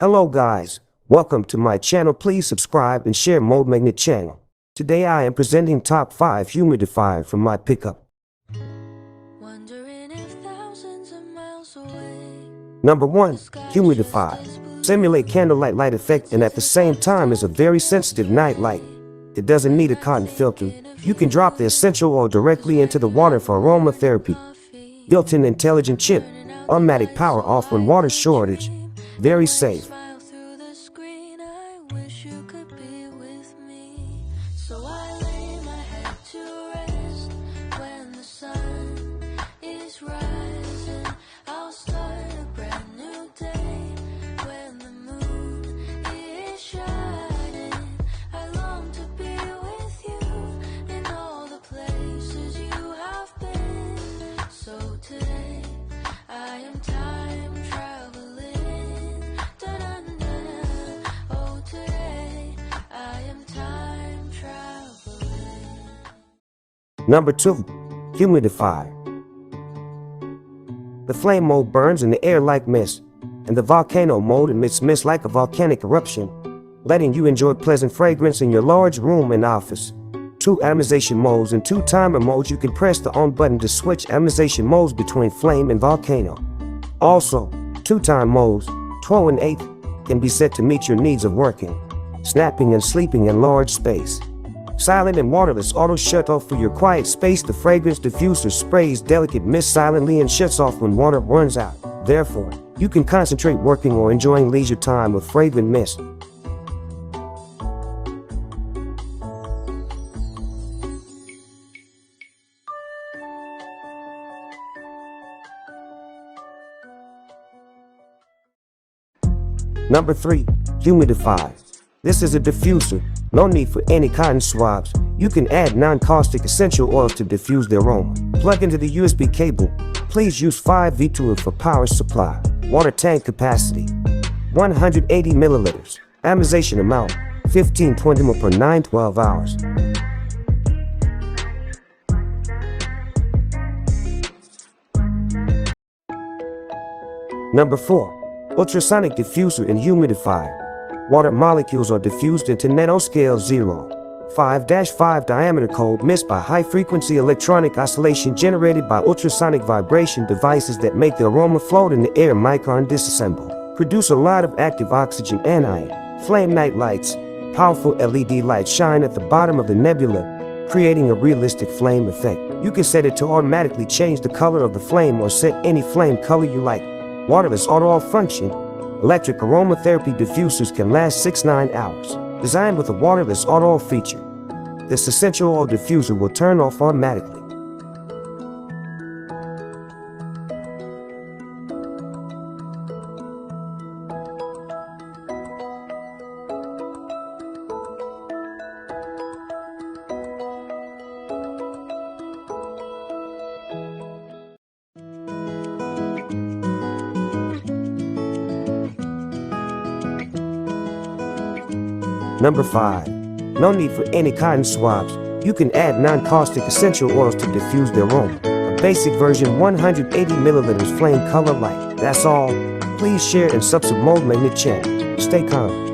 Hello guys, welcome to my channel. Please subscribe and share Mold Magnet channel. Today I am presenting top 5 humidifier from my pickup. Number 1, humidifier. Simulate candlelight light effect and at the same time is a very sensitive night light. It doesn't need a cotton filter. You can drop the essential oil directly into the water for aromatherapy. Built-in intelligent chip, automatic power off when water shortage. Very safe. Number 2, humidifier. The flame mode burns in the air like mist, and the volcano mode emits mist like a volcanic eruption, letting you enjoy pleasant fragrance in your large room and office. 2 atomization modes and 2 timer modes. You can press the on button to switch atomization modes between flame and volcano. Also, 2 time modes, 12 and 8, can be set to meet your needs of working, snapping and sleeping in large space. Silent and waterless auto shut off for your quiet space. The fragrance diffuser sprays delicate mist silently and shuts off when water runs out. Therefore, you can concentrate working or enjoying leisure time with fragrant mist. Number 3, humidifier. This is a diffuser. No need for any cotton swabs. You can add non-caustic essential oils to diffuse the aroma. Plug into the USB cable. Please use 5V to it for power supply. Water tank capacity 180 milliliters. Atomization amount 15-20 ml per 9-12 hours. Number 4, ultrasonic diffuser and humidifier. Water molecules are diffused into nanoscale 0.5-5 diameter cold mist by high-frequency electronic oscillation generated by ultrasonic vibration devices that make the aroma float in the air. Micron disassemble. Produce a lot of active oxygen anion. Flame night lights. Powerful LED lights shine at the bottom of the nebula, creating a realistic flame effect. You can set it to automatically change the color of the flame or set any flame color you like. Waterless auto-off function. Electric aromatherapy diffusers can last 6-9 hours. Designed with a waterless auto-off feature, this essential oil diffuser will turn off automatically. Number 5, no need for any cotton swabs. You can add non-caustic essential oils to diffuse the aroma. A basic version 180 milliliters flame color light. That's all. Please share and subscribe Mold Magnet channel. Stay calm.